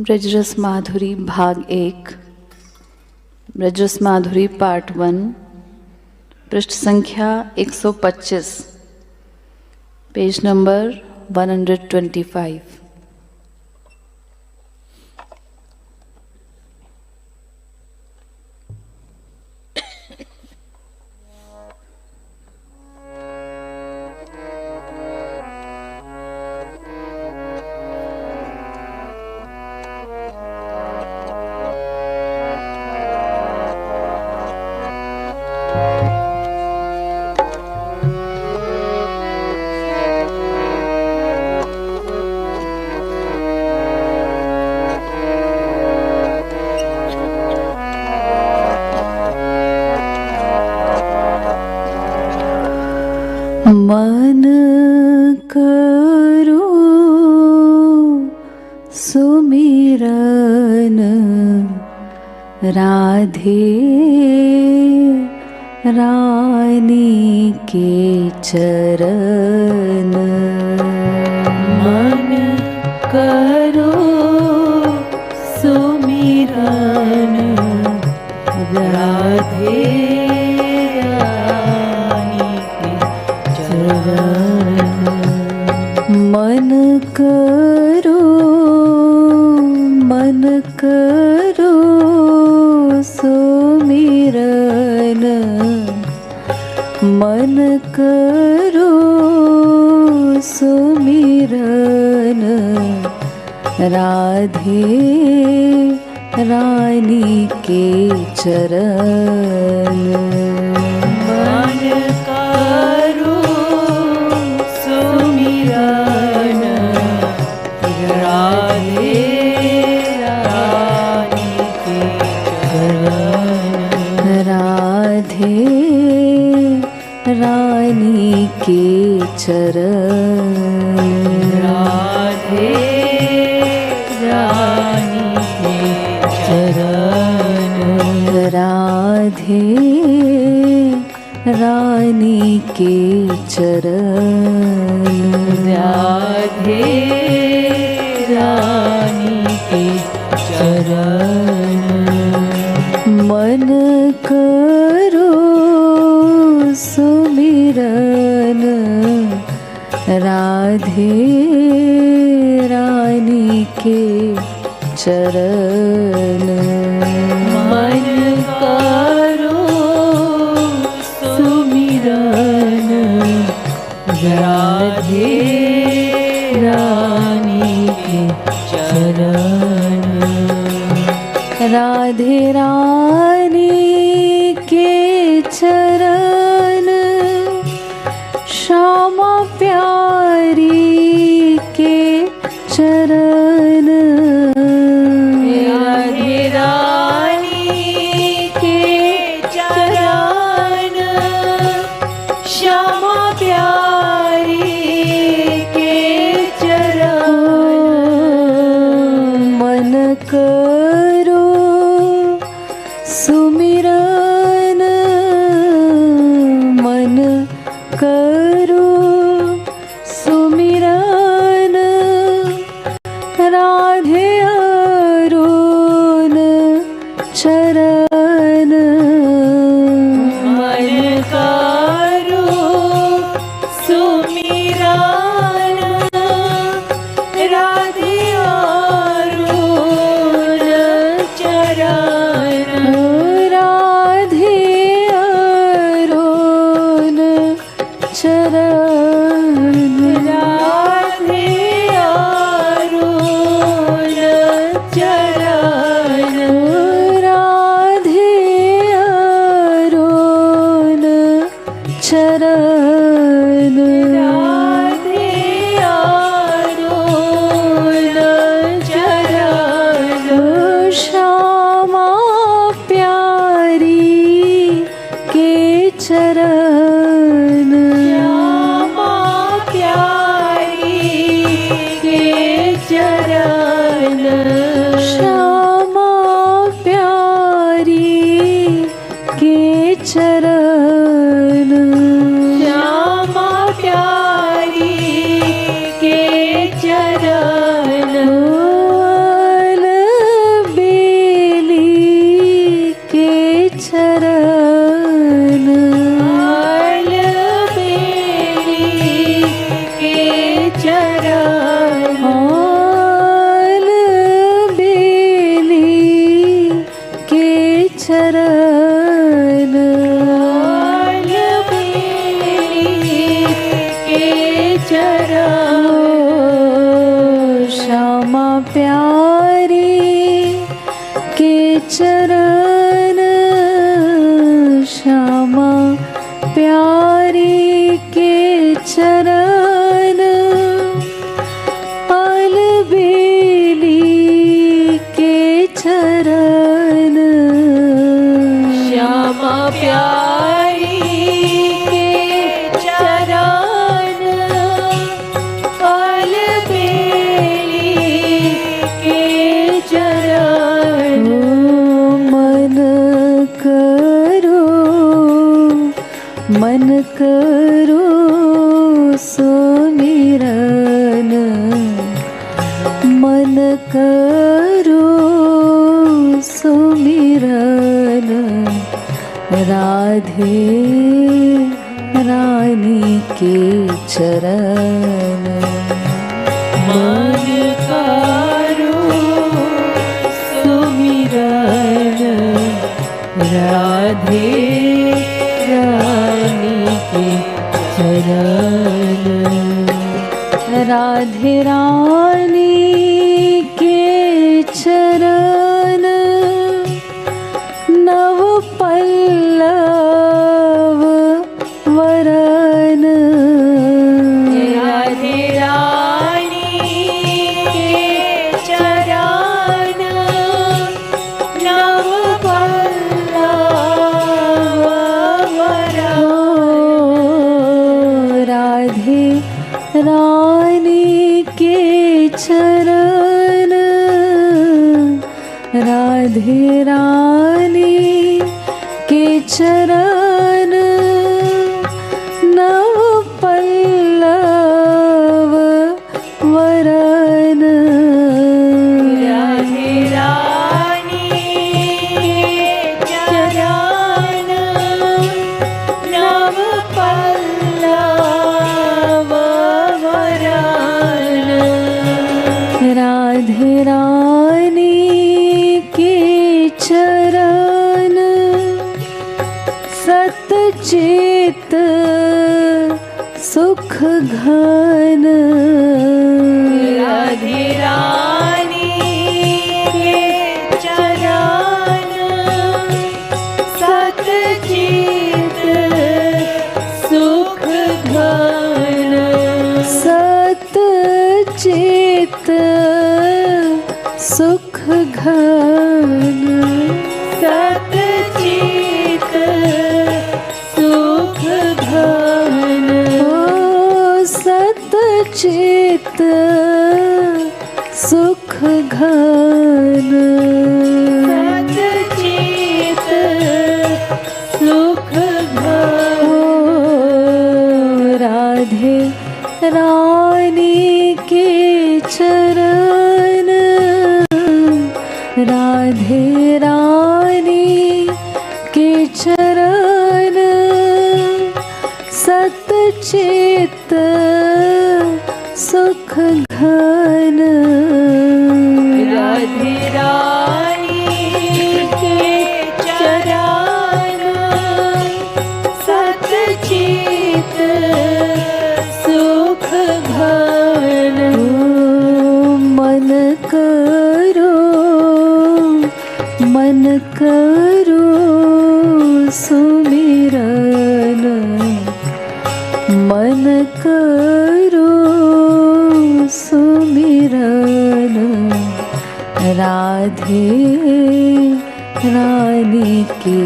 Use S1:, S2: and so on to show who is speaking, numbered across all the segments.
S1: ब्रजरस माधुरी भाग 1, ब्रजरस माधुरी पार्ट 1, पृष्ठ संख्या 125, पेज नंबर 125। मन करो सुमिरन राधे रानी के चरण। मन करो सुमिरन राधे मन करो सुमिरन, मन करो सुमिरन राधे रानी के चरण। मन करो सुमिरन राधे रानी के चरण। राधे रानी के चरण। राधे रानी के चरण। राधे रानी के चरण। राधे रानी के चरण। मन करो सुमिरन राधे रानी के चरण। मन करो सुमिरन राधे रानी के चरण। राधे रानी के चरण श्यामा प्यारी के चरण। राधे रानी के चरण श्यामा प्यारी के चरण। मन करो सुमिरन, मन करो सुमिरन राधे अरुण चरण। मन करो सुमिरन राधे अरुण चरण। राधे अरुण चरण। राधे अरुण चरण। के चरण, श्यामा प्यारी के चरण, अलबेली के चरण, श्यामा प्यारी के चरण, अलबेली के चरण। मन करो सुमिरन, मन करो सुमिरन, राधे रानी के चरण। मन करो सुमिरन, राधे रानी के चरण। राधे रानी के चरण, नव पल्लव वरन। राधे रानी के चरण, नव पल्लव वरन। राधे रानी के चरण, राधे रानी के चरण, नव पल्लव वरन। राधे रानी के चरण, नव पल्लव वरन। राधे रानी के चरण, सतचित सुख घन। राधे रानी के चरण, सतचित सुख घन। सतचित सुख घन, सतचित सुख घन। सतचित सुख घन, सतचित सुख घन। राधे रानी के चरण, राधे रानी के चरण, सतचित सुख घन। राधे रानी के चरण, सतचित सुख घन। मन करो सुमिरन, मन करो सुमिरन, राधे रानी के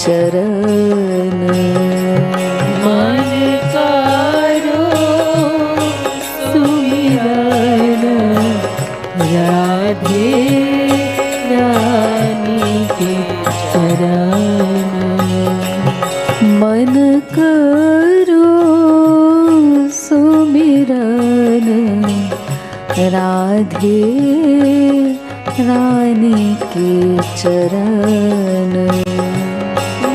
S1: चरण। मन करो सुमिरन, राधे रानी के चरण। मन करो सुमिरन, राधे रानी के चरण।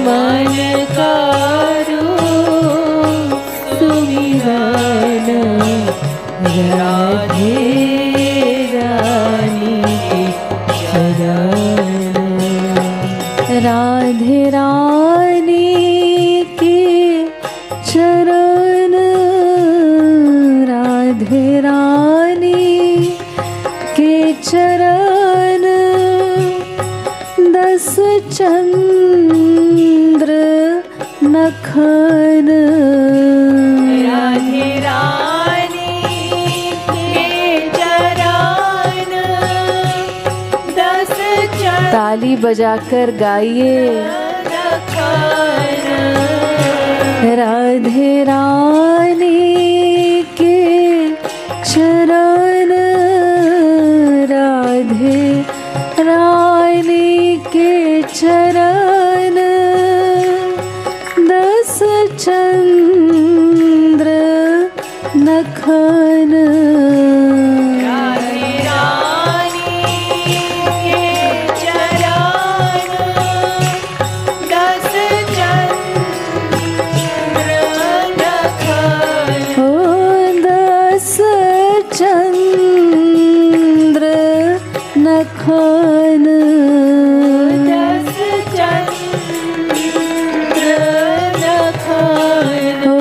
S1: मन करो सुमिरन, राधे रानी के चरण। राधे रानी के चरण, राधे रानी के चरण, दस चंद्र नखन
S2: राधे रानी के चरण दस चरण
S1: ताली बजाकर गाइए
S2: नखन
S1: राधे रानी के चरण राधे रानी के चरण दस चंद्र नखन
S2: राधे रानी के चरण दस चंद्र नखन
S1: ओ दस चंद्र नखन
S2: दस चंद्र नखन
S1: ओ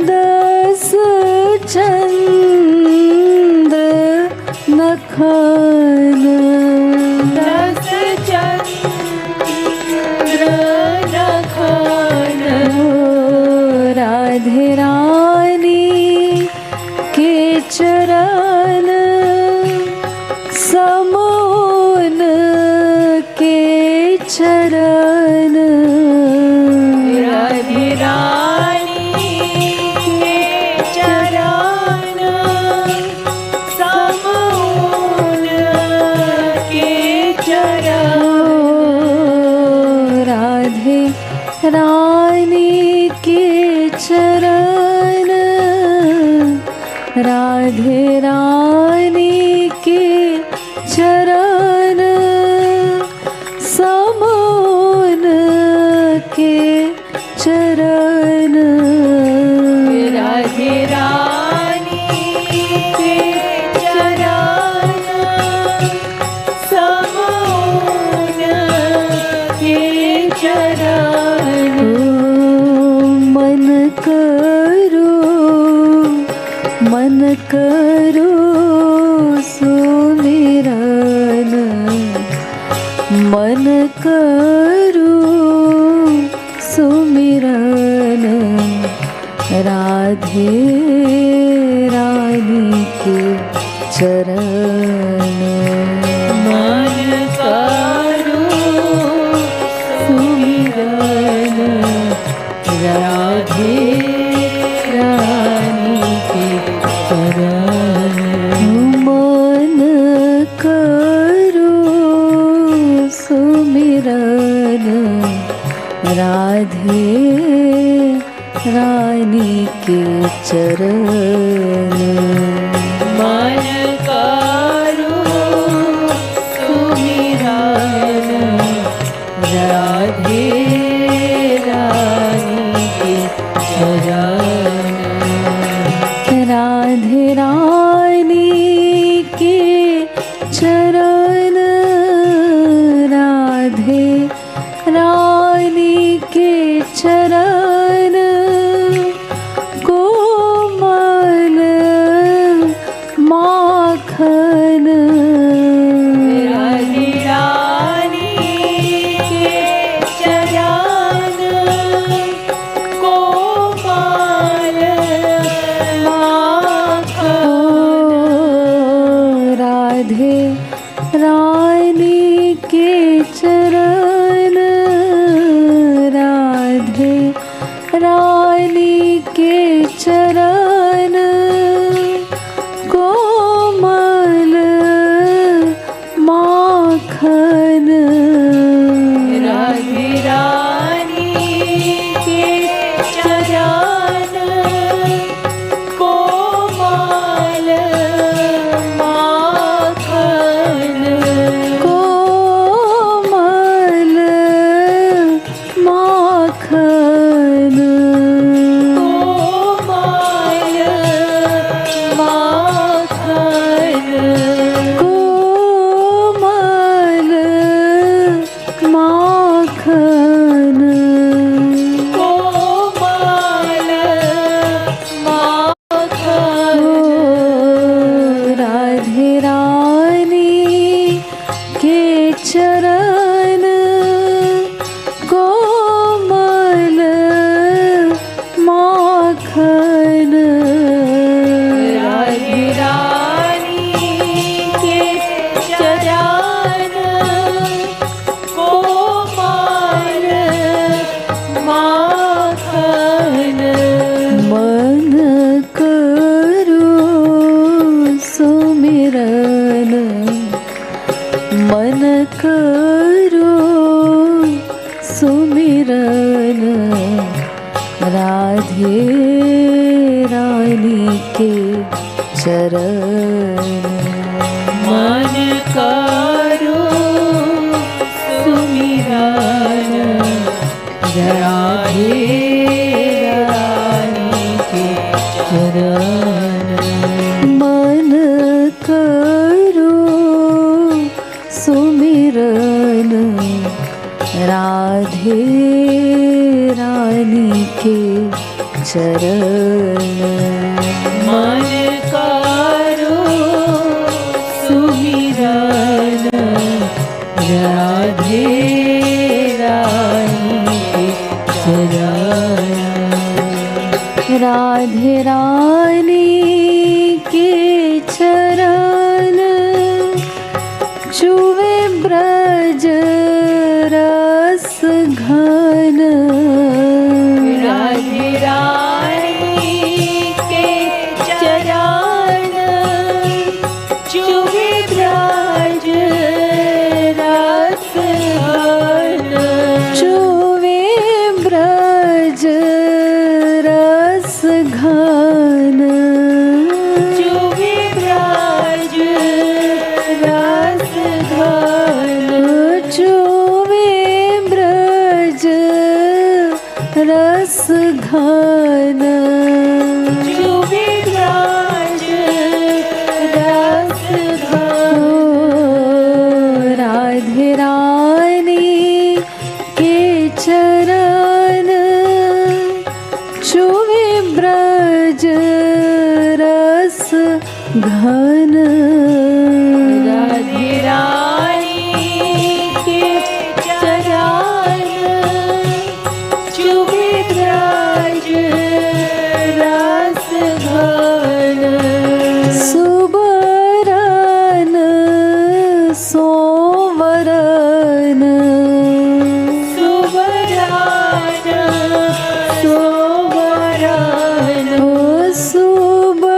S1: दस चंद्र नखन
S2: दस चंद्र नखन
S1: ओ राधे रानी के चरण समोन के चरण
S2: राधे रानी के चरण समून के चरण
S1: राधे रानी के चरण राधे रानी के चरण समोन के चरण
S2: राधे रानी के चरण समून के चरण
S1: ओ मन करो सुमिरन मन करो सुमिरन राधे रानी के चरण
S2: मन करो सुमिरन राधे रानी के चरण
S1: मन करो सुमिरन राधे रानी के चरण
S2: मन करो सुमिरन राधे रानी के चरण
S1: राधे रानी के चरण राधे रानी के चरण कोमल माखन
S2: राधे रानी के चरण कोमल माखन
S1: राधे रानी के चरण राधे रानी के चरण कोमल माखन
S2: राधे रानी के चरण कोमल माखन
S1: कोमल माखन
S2: कोमल माखन
S1: कोमल माखन
S2: कोमल माखन
S1: राधे रानी के चरण करो सुमिरन राधे रानी के चरण।
S2: मन करो सुमिरन राधे रानी के चरण।
S1: मन करो सुमिरन राधे रानी के चरण।
S2: मन करो सुमिरन राधे रानी के चरण।
S1: राधे रानी के चरण चुवे ब्रज रस घन।
S2: राधे रानी के चरण चुवे ब्रज रस घन।
S1: चुवे ब्रज रस घन।
S2: चुवे ब्रज रस घन।
S1: चुवे ब्रज रस घन।
S2: चुवे ब्रज रस घन।
S1: राधे रानी के चरण चुवे ब्रज रस घन।
S2: राधे रानी के चरण चुवे ब्रज रस घन।
S1: सुबरन सोवरन।
S2: सुबरन सोवरन।
S1: सुबरन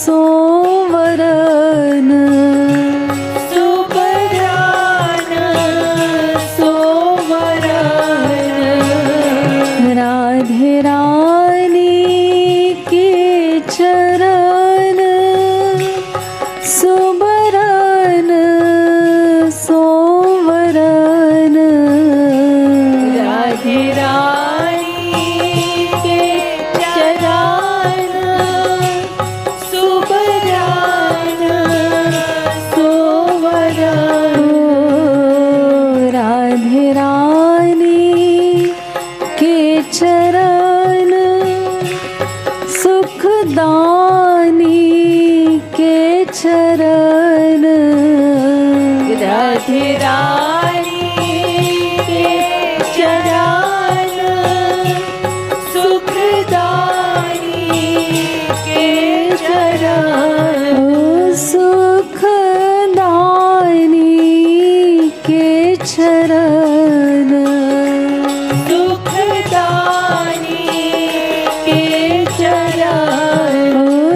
S1: सोवरन।
S2: सुबरन सोवरन।
S1: राधे रानी के चरण सुबरन सोवरन।
S2: राधे रानी के चरण सुबरन सोवरन।
S1: राधे रानी के चरण सुखदानी के चरण।
S2: राधे रानी के चरण सुखदानी के चरण।
S1: सुखदानी के चरण।
S2: सुखदानी के चरण।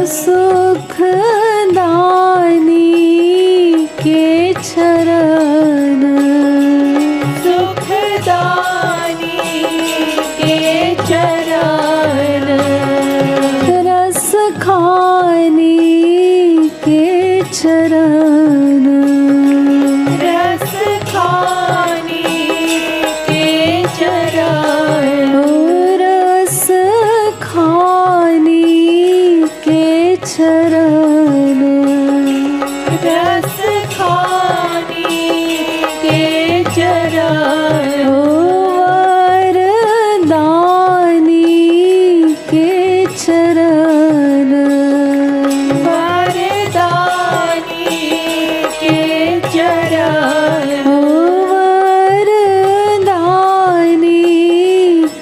S1: सुखदानी के चरण।
S2: सुखदानी के चरण।
S1: रस खानी के चरण।
S2: रस खानी के चरण।
S1: रस खानी के चरण।
S2: रस खानी के चरण।
S1: वरदानी के चरण।
S2: वरदानी के चरण।
S1: वरदानी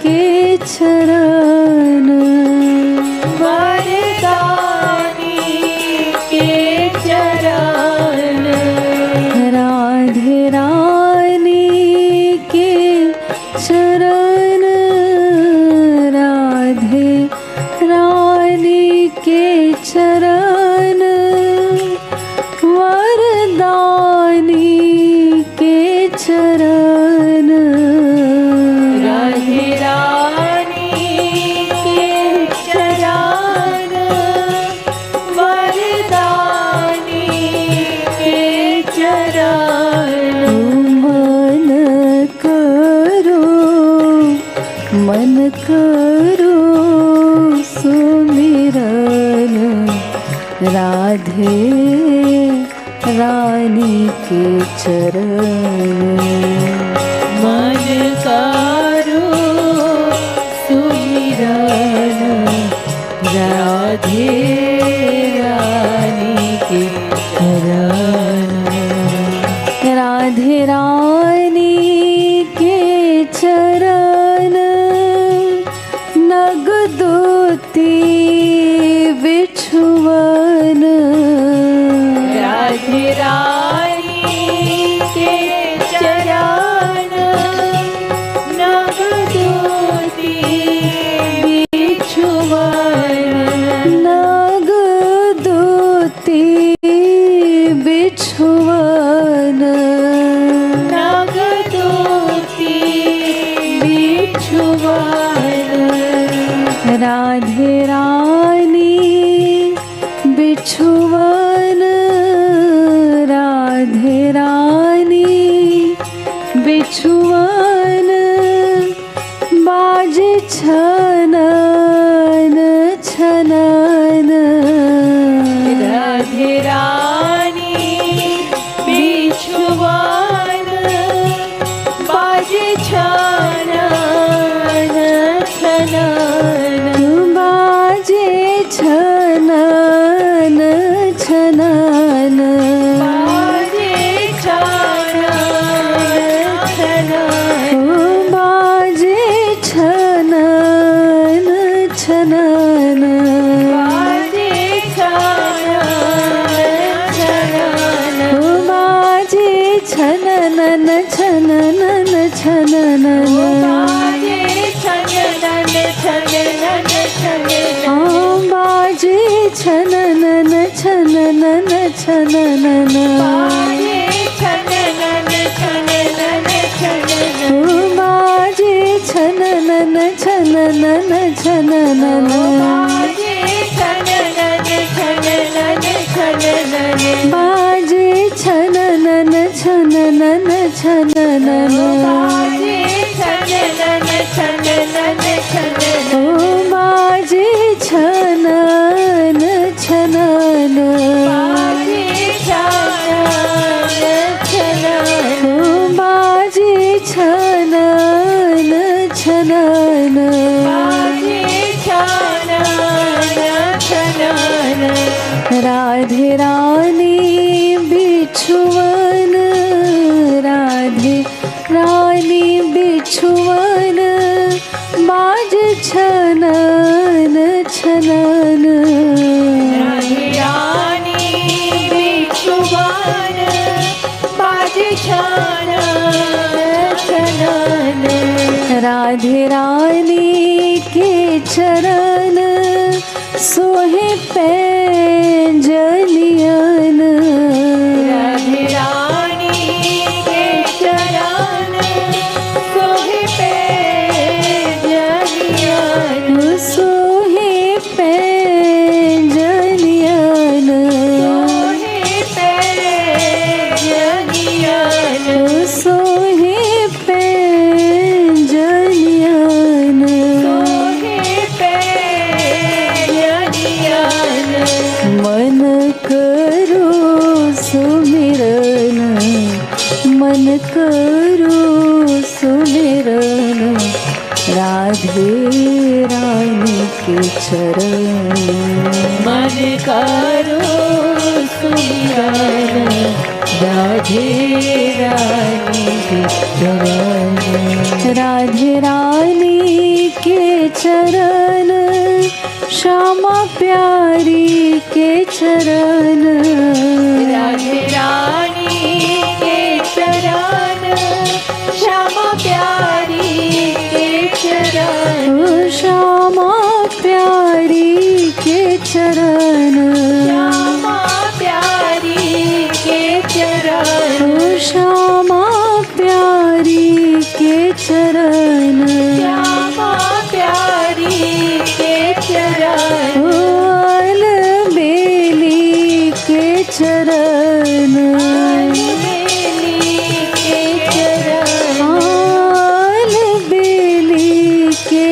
S1: के चरण।
S2: वरदानी के चरण।
S1: करो सुमिरन राधे रानी के चरण।
S2: मन करो सुमिरन राधे रानी के चरण।
S1: राधे रानी के चरण नगदोती बिछुवन।
S2: राधे रानी के चरण नगदोती बिछुवन।
S1: नगदोती बिछुवन।
S2: नगदोती बिछुवन।
S1: राधे रानी बिछुवन। राधे रानी बिछुवन। बाजे छनन छनन।
S2: राधे रानी बिछुवन। बाजे छनन छनन।
S1: बाजे छनन छनन।
S2: बाजे छनन छनन।
S1: बाजे छनन छनन।
S2: बाजे छनन छनन।
S1: बाजे छनन छनन छनन।
S2: बाजे छनन छनन छनन।
S1: बाजे छनन छनन छनन।
S2: बाजे छनन छनन छनन।
S1: बाजे छनन छनन छनन।
S2: बाजे छनन छनन छनन।
S1: बाजे छनन छनन छनन।
S2: बाजे छनन छनन छनन।
S1: बाजे छनन छनन।
S2: बाजे छनन छनन।
S1: बाजे छनन छनन।
S2: बाजे छनन छनन।
S1: राधे रानी बिछुवन। राधे रानी बिछुवन। बाज छनन छनन।
S2: राधे रानी बिछुवन। बाजे छनन छनन।
S1: राधे रानी के चरण सोहे पैंजलियन।
S2: राधे रानी के चरण सोहे पैंजलियन।
S1: सोहे पैंजलियन।
S2: सोहे पैंजलियन।
S1: सोहे पैंजलियन।
S2: सोहे पैंजलियन।
S1: मन करो सुमिरन। मन करो सुमिरन राधे रानी के चरण।
S2: मन करो सुमिरन राधे रानी के चरण।
S1: राधे रानी के चरण श्यामा प्यारी के चरण।
S2: राधे रानी के चरण श्यामा प्यारी के चरण।
S1: श्यामा प्यारी के चरण।
S2: श्यामा प्यारी के चरण।
S1: श्यामा प्यारी के चरण।
S2: श्यामा प्यारी के चरण।
S1: आल बेली के चरण।
S2: बेली के चरण।
S1: आल बेली के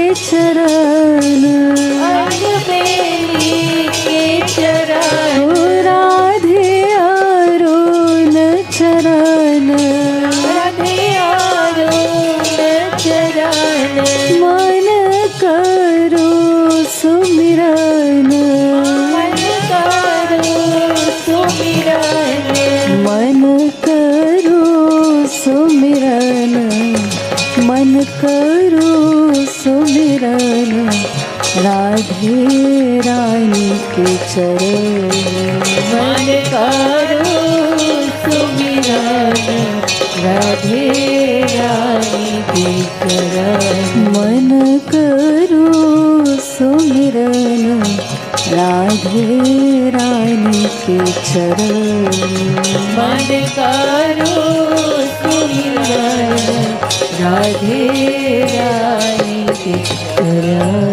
S1: मन करो सुमिरन, मन करो सुमिरन, राधे रानी के चरण।
S2: मन करो सुमिरन, राधे रानी के चरण।
S1: मन करो सुमिरन, राधे रानी के चरण।
S2: मन करो सुमिरन, राधे रानी के चरण।